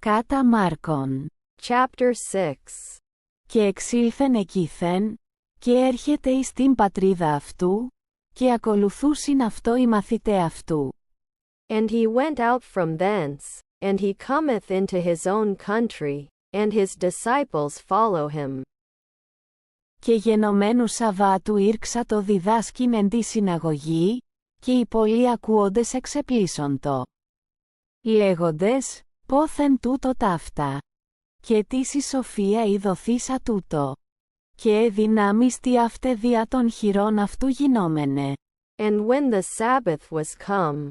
Κατά Μάρκον. Chapter 6. Και εξήλθεν εκείθεν, και έρχεται εις την πατρίδα αυτού, και ακολουθούσιν αυτό οι μαθηταί αυτού. And he went out from thence, and he cometh into his own country, and his disciples follow him. Και γενομένου Σαββάτου ήρξα το διδάσκην εν τη συναγωγή, και οι πολλοί ακούοντες εξεπλήσσοντο. Λέγοντες, πόθεν τούτο ταύτα. Και τις η σοφία ειδωθήσα τούτο. Και δυνάμεις τι αύτε δια των χειρών αυτού γινόμενε. And when the Sabbath was come,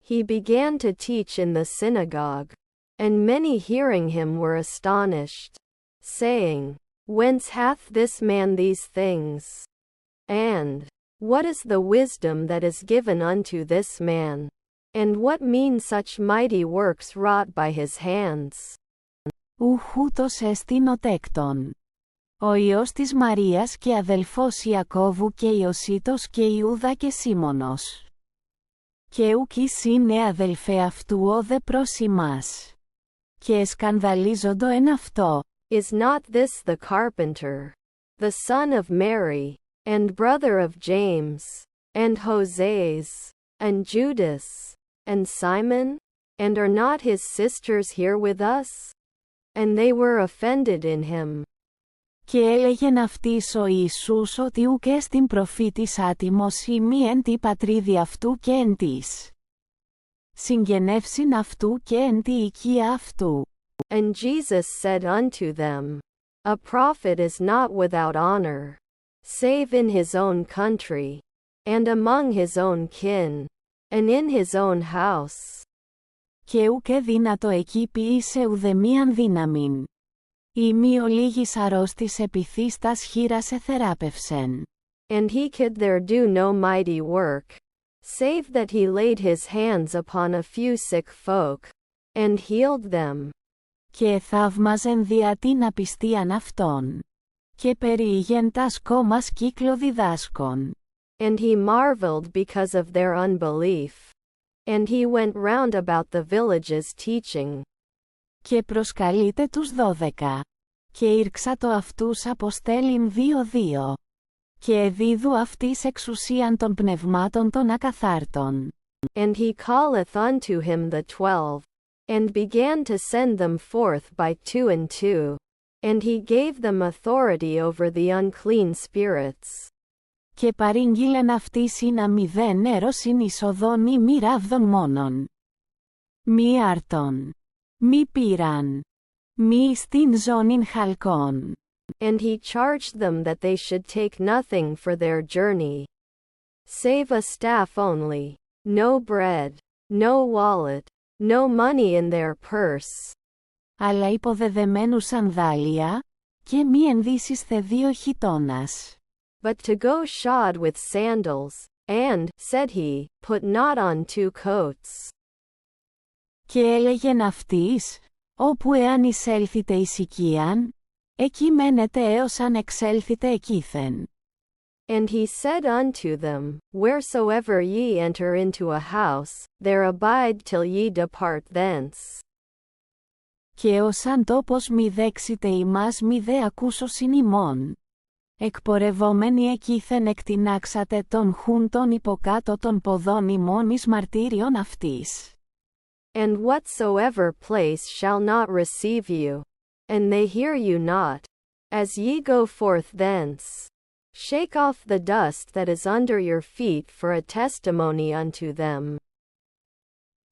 he began to teach in the synagogue. And many hearing him were astonished, saying, Whence hath this man these things? And, what is the wisdom that is given unto this man? And what mean such mighty works wrought by his hands? Ουχούτος εστιν ο τέκτον. Ο Υιός της Μαρίας και αδελφός Ιακώβου και Ιωσήτος και Ιούδα και Σίμωνος. Και ουκ είναι αδελφέ αυτού ο δε προς ημάς. Και εσκανδαλίζοντο εν αυτό. Is not this the carpenter, the son of Mary, and brother of James, and Joses, and Judas, and Simon? And are not his sisters here with us? And they were offended in him. Και έλεγεν αυτής ο Ιησούς ότι ουκ εστιν προφήτης άτιμος ή μη εν τη πατρίδη αυτού και εν της συγγενεύσιν αυτού και εν τη οικία αυτού. And Jesus said unto them, A prophet is not without honor, save in his own country, and among his own kin, and in his own house. Και ουκ εδύνατο εκεί ποιήσε ουδεμίαν δύναμην. Ή μη ολίγης αρρώστης επιθύστας χείρας εθεράπευσεν. And he could there do no mighty work, save that he laid his hands upon a few sick folk, and healed them. Και εθαύμαζεν δια την απιστίαν αυτών. Και περιήγεν τας κόμμας κύκλο διδάσκων. And he marveled because of their unbelief. And he went round about the villages teaching. Και προσκαλείται τους 12. Και ήρξα το αυτούς αποστέλειν 2-2. Και εδίδου αυτής εξουσίαν των πνευμάτων των ακαθάρτων. And he calleth unto him the 12, and began to send them forth by 2 and 2. And he gave them authority over the unclean spirits. Και παρήγγειλεν αυτής ειν αμηδέν έρωσιν εισοδόν ή μη ράβδον μόνον. Μη άρτον. Μη πήραν. Μη στην ζώνην χαλκών. And he charged them that they should take nothing for their journey, save a staff only, no bread, no wallet, no money in their purse. Αλλά υποδεδεμένους σανδάλια, και μη ενδύσεις θεδίο χιτώνας. But to go shod with sandals, and, said he, put not on 2 coats. Και έλεγεν αυτής, όπου εάν εισέλθητε εις οικίαν, εκεί μένετε έως αν εξέλθητε εκείθεν. And he said unto them, Wheresoever ye enter into a house, there abide till ye depart thence. Και ως αν τόπος μη δέξετε ημάς μη δε ακούσωσιν ημών. Εκπορευόμενοι εκείθεν εκτινάξατε τον χούντον υποκάτω των ποδών ημών εις μαρτύριον αυτής. And whatsoever place shall not receive you, and they hear you not, as ye go forth thence. Shake off the dust that is under your feet for a testimony unto them.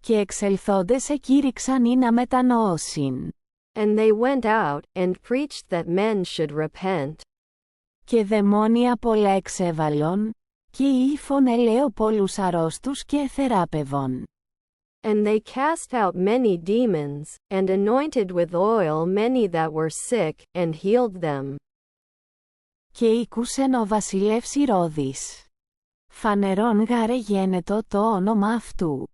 Και εξελθόντες εκήρυξαν ή να μετανοώσιν. And they went out, and preached that men should repent. Και δαιμόνια πολλά εξέβαλον, και ύφων ελαίο πολλούς αρρώστους και εθεράπευον. And they cast out many demons, and anointed with oil many that were sick, and healed them. Και ήκουσεν ο βασιλεύς Ηρώδης. Φανερόν γάρε γένετο το όνομα αυτού.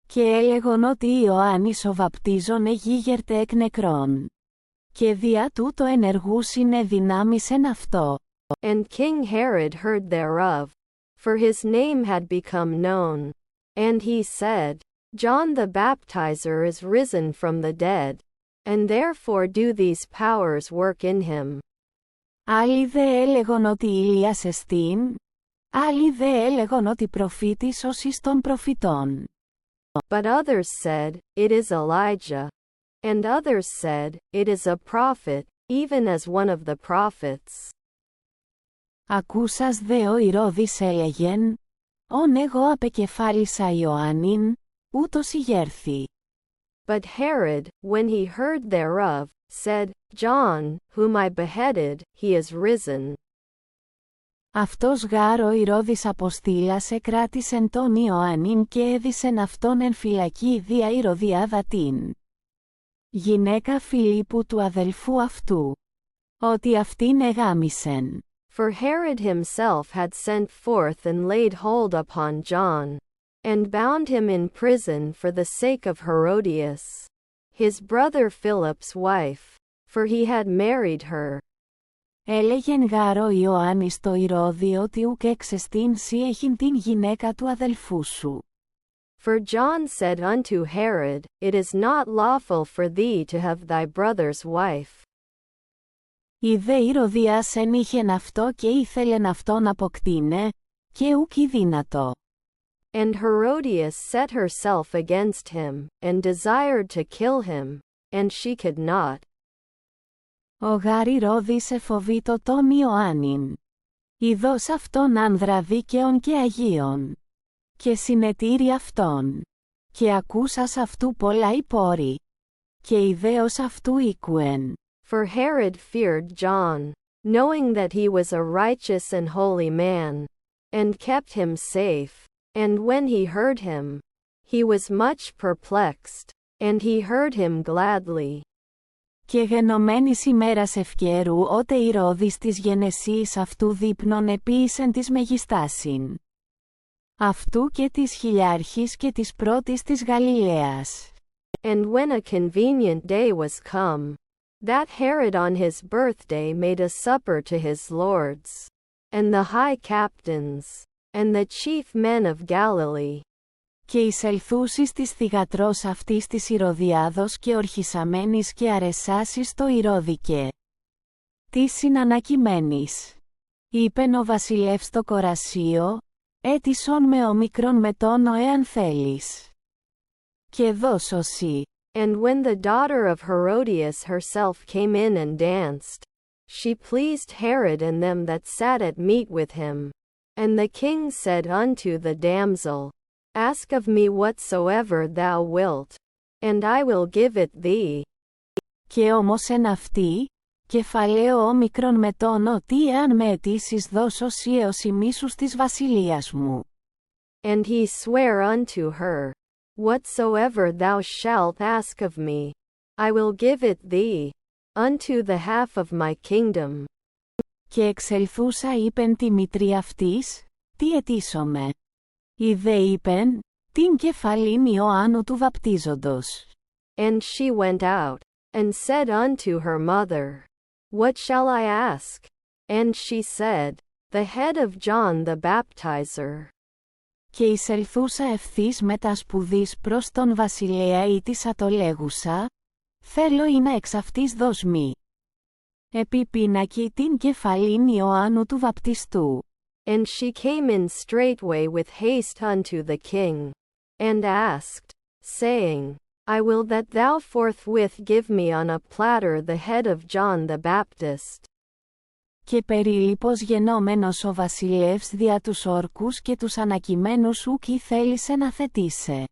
Και έλεγον ότι Ιωάννης ο βαπτίζων εγίγερτε εκ νεκρών. Και δια τούτο ενεργούσινε δυνάμεις εν αυτό. And King Herod heard thereof, for his name had become known. And he said, John the Baptizer is risen from the dead, and therefore do these powers work in him. Άλλοι δε έλεγον ότι Ηλίας εστίν, άλλοι δε έλεγον ότι προφήτης ως εις των προφητών. But others said, it is Elijah. And others said, it is a prophet, even as one of the prophets. Ακούσας δε ο Ηρώδης έλεγεν, «Ον εγώ απεκεφάλισα Ιωάννην, ούτως ηγέρθη». But Herod, when he heard thereof, said, John, whom I beheaded, he is risen. Αυτός γάρ ο Ηρώδης αποστήλας εκράτησεν τον Ιωάννην και έδισεν αυτόν εν φυλακή δια Ηρωδιάδατην, γυναίκα Φιλίππου του αδελφού αυτού, ότι αυτήν εγάμισεν. For Herod himself had sent forth and laid hold upon John, and bound him in prison for the sake of Herodias, his brother Philip's wife, for he had married her. Έλεγεν γάρ ο Ιωάννης το Ηρώδη ότι ουκ εξεστήν σοι έχειν την γυναίκα του αδελφού σου. For John said unto Herod, it is not lawful for thee to have thy brother's wife. Η δε Ηρωδίας εν είχεν αυτό και ήθελεν αυτόν αποκτήνε, και ουκ ηδύνατο. And Herodias set herself against him, and desired to kill him, and she could not. Ο γάρ Ηρώδης εφοβήτω τον Ιωάννην. Ιδός αυτόν άνδρα δίκαιον και αγίον. Και συνετήρη αυτόν. Και ακούσας αυτού πολλά υπόρη. Και ιδέως αυτού οίκουεν. For Herod feared John, knowing that he was a righteous and holy man, and kept him safe. And when he heard him, he was much perplexed, and he heard him gladly. Και γενομένης ημέρας ευκαιρού ότε Ηρώδης της γενεσίης αυτού δείπνον επίησεν της μεγιστάσιν. Αυτού και της χιλιάρχης και της πρώτης της Γαλιλαίας. And when a convenient day was come, that Herod on his birthday made a supper to his lords, and the high captains, and the chief men of Galilee. Και εισελθούσις της θυγατρός αυτής της Ηρωδιάδος και ορχισαμένης και αρεσάσις το Ηρώδικε. Τι συνανακειμένης. Είπεν ο βασιλεύς το κορασίο, έτισον με ομικρον με τόνο εάν θέλεις. Και δώσωσι. And when the daughter of Herodias herself came in and danced, she pleased Herod and them that sat at meat with him. And the king said unto the damsel, Ask of me whatsoever thou wilt, and I will give it thee. Και όμως εν αυτή, κεφαλαίο όμικρον με τόνο τι εάν με αιτήσεις δώσωσι έως ημίσους της βασιλείας μου. And he sware unto her, Whatsoever thou shalt ask of me, I will give it thee, unto the half of my kingdom. Και εξελθούσα είπεν τη μητρή αυτής, τι αιτήσομαι. Η δε είπεν, την κεφαλήν Ιωάννου του βαπτίζοντος. And she went out, and said unto her mother, What shall I ask? And she said, The head of John the Baptizer. Και εισελθούσα ευθύς μετα σπουδής προς τον βασιλέα ήτισα το λέγουσα, θέλω ή να εξ αυτής δώσμη. Επιπίνακι την κεφαλήν Ιωάννου του βαπτιστού. And she came in straightway with haste unto the king, and asked, saying, I will that thou forthwith give me on a platter the head of John the Baptist. Και περίληπος γενόμενος ο βασιλεύς δια τους όρκους και τους ανακειμένους ουκ θέλησε να θετήσε.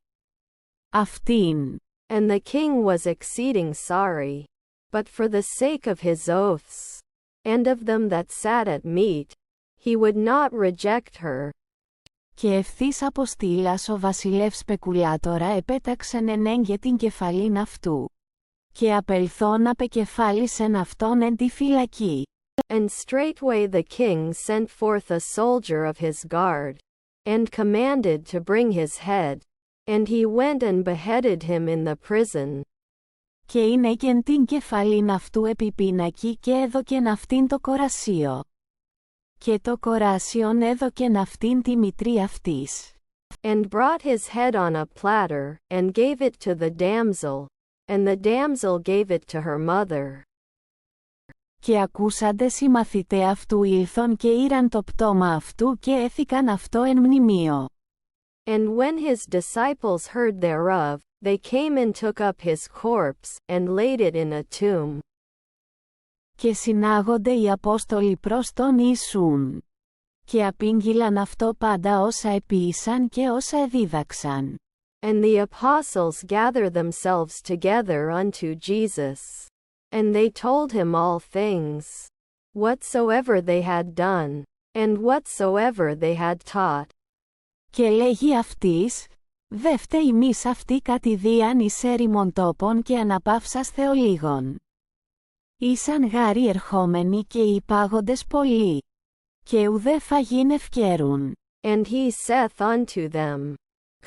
Αυτήν. And the king was exceeding sorry, but for the sake of his oaths, and of them that sat at meat, he would not reject her. Και ευθύς αποστήλας ο βασιλεύς σπεκουλάτορα επέταξεν ενέγγε την κεφαλήν αυτού. Και απελθόν απεκεφάλισεν αυτόν εν τη φυλακή. And straightway the king sent forth a soldier of his guard, and commanded to bring his head, and he went and beheaded him in the prison. Καιήνεκεν την κεφαλήν αυτού επιπίνακι και έδωκεν αυτήν το κορασίο. Και το κοράσιον έδωκεν αυτήν τη μητρή αυτής. And brought his head on a platter, and gave it to the damsel, and the damsel gave it to her mother. Και ακούσαντες οι μαθηταί αυτού ήλθον και ήραν το πτώμα αυτού και έθηκαν αυτό εν μνημείο. And when his disciples heard thereof, they came and took up his corpse, and laid it in a tomb. Και συνάγονται οι Απόστολοι προς τον Ιησούν. Και απήγγειλαν αυτό πάντα όσα επίησαν και όσα εδίδαξαν. And the apostles gathered themselves together unto Jesus. And they told him all things, whatsoever they had done, and whatsoever they had taught. Και λέγει αυτής, δε φταίει ημείς αυτοί κατηδίαν εις έρημον τόπων και αναπαύσας θεολίγων. Ήσαν γάροι ερχόμενοι και οι υπάγοντες πολλοί. Και ουδέ φαγήν ευκαιρούν. And he saith unto them,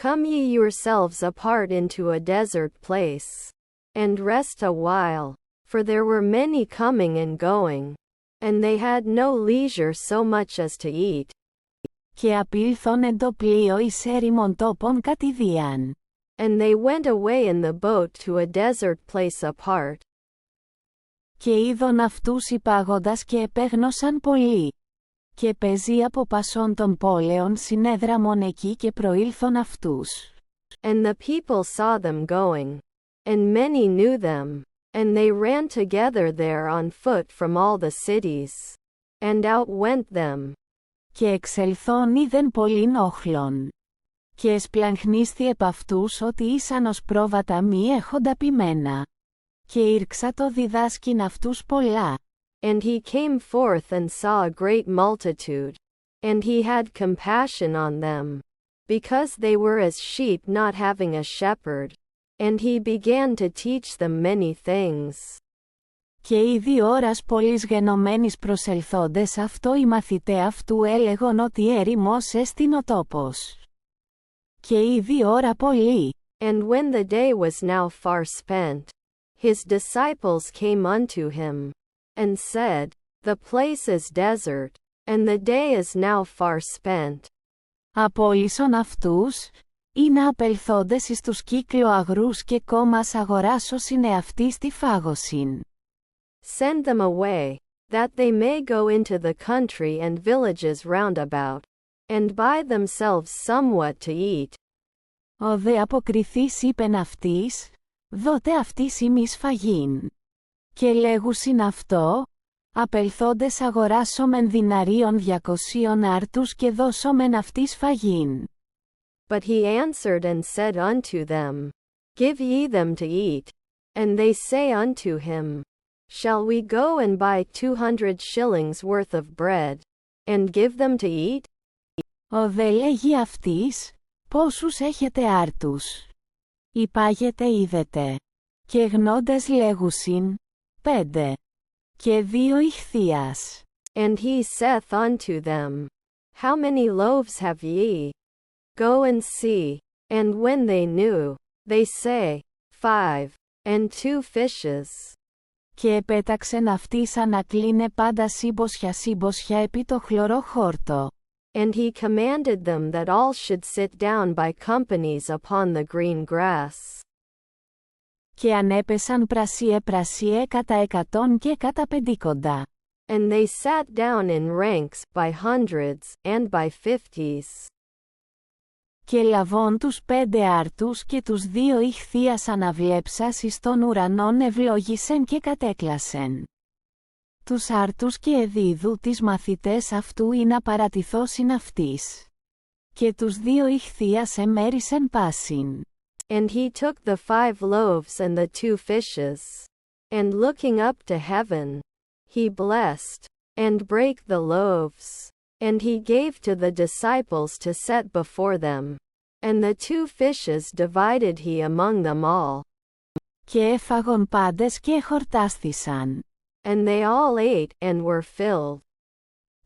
Come ye yourselves apart into a desert place, and rest a while, for there were many coming and going, and they had no leisure so much as to eat. Και απήλθον εν το πλοίο εις έρημον τόπων κατηδίαν. And they went away in the boat to a desert place apart. Και είδον αυτούς υπάγοντας και επέγνωσαν πολλοί. Και πεζοί από πασών των πόλεων συνέδραμον εκεί και προήλθον αυτούς. And the people saw them going, and many knew them, and they ran together there on foot from all the cities, and outwent them. Και εξελθόν είδεν πολλήν όχλων. Και εσπλαγχνίσθη επ' αυτούς ότι ήσαν ως πρόβατα μη έχοντα ποιμένα. Και ήρξα το διδάσκην αυτούς πολλά. And he came forth and saw a great multitude, and he had compassion on them, because they were as sheep not having a shepherd, and he began to teach them many things. Και ήδη ώρας πολλής γενομένης προσελθόντες αυτό οι μαθηταί αυτού έλεγον ότι έρημος έστιν ο τόπος. Και ήδη ώρα πολλή. And when the day was now far spent, his disciples came unto him, and said, The place is desert, and the day is now far spent. Απόλυσον αυτούς, ή να απελθόντες εις τους κύκλο αγρούς και κόμμας αγοράσωσιν εαυτής τη φάγωσιν. Send them away, that they may go into the country and villages round about, and buy themselves somewhat to eat. Ο δε αποκριθείς είπεν αυτής, δότε αυτής ημείς φαγήν. Και λέγουσιν αυτό, απελθόντες αγοράσομεν διναρίων 200 άρτους και δώσομεν αυτής φαγήν. But he answered and said unto them, Give ye them to eat. And they say unto him, Shall we go and buy 200 shillings worth of bread, and give them to eat? Ο δε λέγει αυτής, πόσους έχετε άρτους. Υπάγετε είδετε. Και γνώντες λέγουσιν, 5. Και 2 ηχθείας. And he saith unto them, How many loaves have ye? Go and see. And when they knew, they say, 5, and 2 fishes. Και επέταξεν αυτής ανακλίνε πάντα σύμποσια επί το χλωρό χόρτο. And he commanded them that all should sit down by companies upon the green grass. Και ανέπεσαν πρασίε κατά 100 και κατά 50. And they sat down in ranks, by hundreds, and by 50s. Και λαβών τους 5 άρτους και τους 2 ηχθείας αναβλέψας εις των ουρανών ευλόγησεν και κατέκλασεν. Τους άρτους και εδίδου τις μαθητές αυτού ή να παρατηθώσιν αυτής. Και τους 2 ηχθείας εμέρισεν πάσιν. And he took the 5 loaves and the 2 fishes, and looking up to heaven, he blessed, and brake the loaves, and he gave to the disciples to set before them, and the 2 fishes divided he among them all. Και έφαγον πάντες και χορτάσθησαν. And they all ate, and were filled.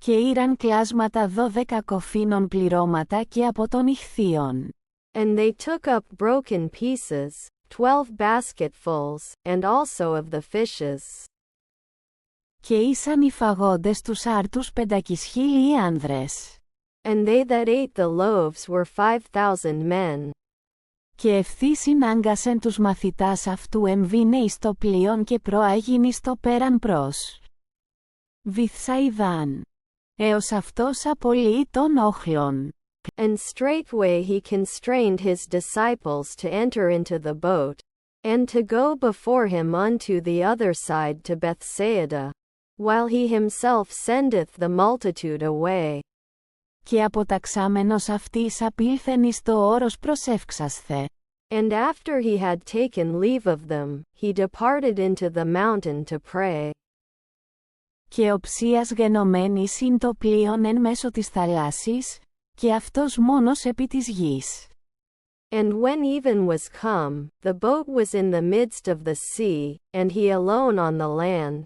Και ήραν κλάσματα 12 κοφίνων πληρώματα και από των ηχθείων. And they took up broken pieces, 12 basketfuls, and also of the fishes. Και ήσαν οι φαγόντες τους άρτους 500,000 άνδρες. And they that ate the loaves were 5,000 men. Και ευθύς συνάγκασεν τους μαθητάς αυτού εμβήνε εις το πλοίον και προάγειν εις το πέραν προς Βηθσαϊδάν. Έως αυτός απολύει τον όχλον. And straightway he constrained his disciples to enter into the boat, and to go before him unto the other side to Bethsaida, while he himself sendeth the multitude away. Και αποταξάμενος αυτής απήλθεν εις το όρος προσεύξασθε. And after he had taken leave of them, he departed into the mountain to pray. Και οψίας γενομένης ειν το πλοίον εν μέσω της θαλάσσης, και αυτός μόνος επί της γης. And when even was come, the boat was in the midst of the sea, and he alone on the land.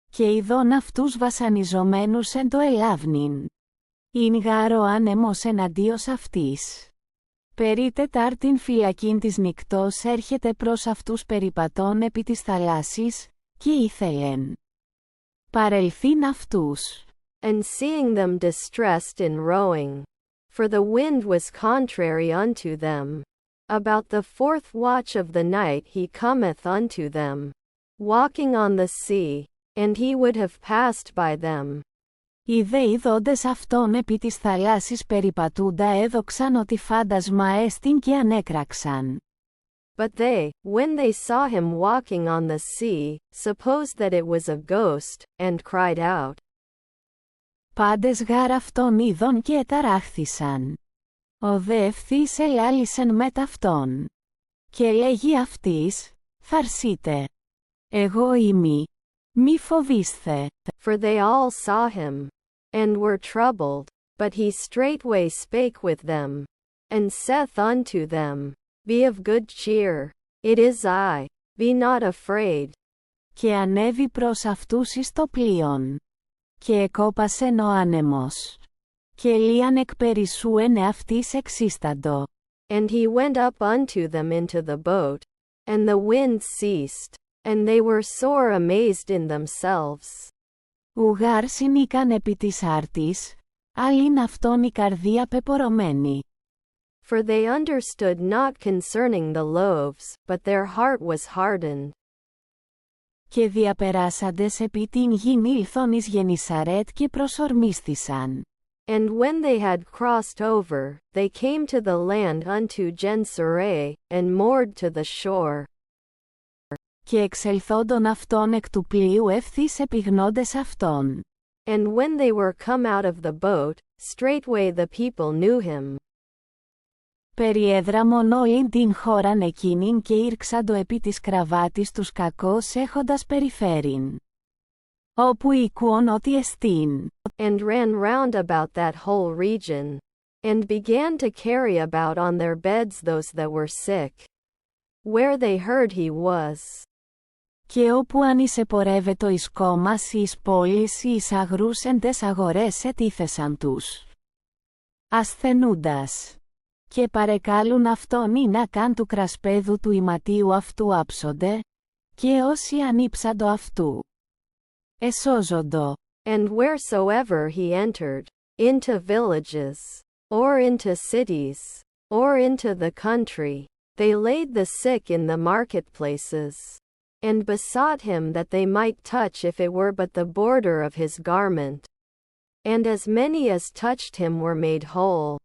Και ειδών αυτούς βασανιζομένους εν το ελάβνην. Ειν γάρο άνεμος εναντίος αυτής. Περί τετάρτην φυλακήν της νυκτός έρχεται προς αυτούς περιπατών επί της θαλάσσης, και ήθελεν παρελθήν αυτούς. And seeing them distressed in rowing, for the wind was contrary unto them, about the 4th watch of the night he cometh unto them, walking on the sea, and he would have passed by them. Οι δε ειδώντες αυτόν επί της θαλάσσης περιπατούντα έδοξαν ότι φάντασμα έστιν και ανέκραξαν. But they, when they saw him walking on the sea, supposed that it was a ghost, and cried out. Πάντες γάρ αυτόν είδον και εταράχθησαν. Ο δε ευθύς ελάλησεν μετ' αυτόν. Και λέγει αυτής, θαρσείτε. Εγώ είμαι. Μη φοβήσθε. For they all saw him, and were troubled, but he straightway spake with them, and saith unto them, Be of good cheer, it is I, be not afraid. Και ανέβη προς αυτούς εις το πλοίον. Και εκόπασεν ο άνεμος. Και λίαν εκ περισσούεν εαυτής εξίσταντο. And he went up unto them into the boat, and the wind ceased, and they were sore amazed in themselves. Ουγάρ συνήκαν επί της άρτης, άλλην αυτόν η καρδία πεπορωμένη. For they understood not concerning the loaves, but their heart was hardened. Και διαπεράσαντες επί την γην ήλθον εις Γενισαρέτ και προσορμίστησαν. And when they had crossed over, they came to the land unto Gennesaret, and moored to the shore. Και εξελθόντων αυτών εκ του πλοίου ευθύς επιγνώντες αυτόν. And when they were come out of the boat, straightway the people knew him. Περιέδραμον όλην την χώραν εκείνην και ήρξαντο επί της κραβάτης τους κακός έχοντας περιφέρειν. Όπου οίκουον ότι εστίν. And ran round about that whole region, and began to carry about on their beds those that were sick, where they heard he was. Και όπου αν εισεπορεύετο εις κόμμας ή εις πόλεις ή εις αγρούς εν τες αγορές ετίθεσαν τους ασθενούντας. Και παρεκάλουν αυτόν ή να καν του κρασπέδου του ηματίου αυτού άψονται, και όσοι ανήψαντο αυτού εσώζοντο. And wheresoever he entered, into villages, or into cities, or into the country, they laid the sick in the marketplaces, and besought him that they might touch if it were but the border of his garment. And as many as touched him were made whole.